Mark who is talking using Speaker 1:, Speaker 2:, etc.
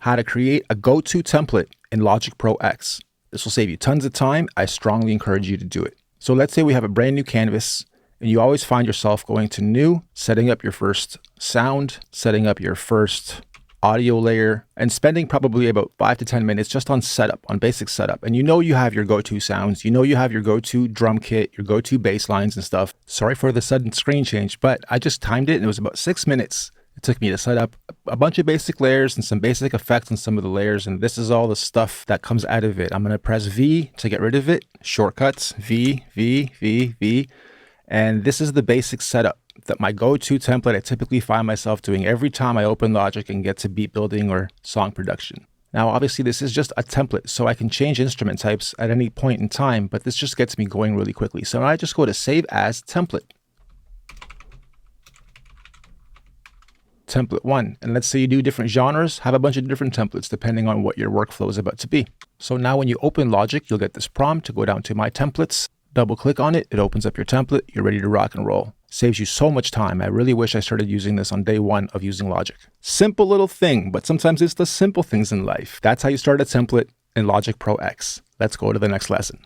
Speaker 1: how to create a go-to template in Logic Pro X. This will save you tons of time. I strongly encourage you to do it. So let's say we have a brand new canvas and you always find yourself going to new, setting up your first sound, setting up your first audio layer, and spending probably about 5 to 10 minutes just on setup, on basic setup. And you know you have your go-to sounds, you know you have your go-to drum kit, your go-to bass lines and stuff. Sorry for the sudden screen change, but I just timed it and it was about 6 minutes. It took me to set up a bunch of basic layers and some basic effects on some of the layers, and this is all the stuff that comes out of it. I'm going to press V to get rid of it. Shortcuts, V, V, V, V. And this is the basic setup, that my go-to template I typically find myself doing every time I open Logic and get to beat building or song production. Now, obviously, this is just a template, so I can change instrument types at any point in time, but this just gets me going really quickly. So I just go to Save As Template. Template 1. And let's say you do different genres, have a bunch of different templates depending on what your workflow is about to be. So now when you open Logic, you'll get this prompt to go down to My Templates, double click on it, it opens up your template, you're ready to rock and roll. Saves you so much time. I really wish I started using this on day 1 of using Logic. Simple little thing, but sometimes it's the simple things in life. That's how you start a template in Logic Pro X. Let's go to the next lesson.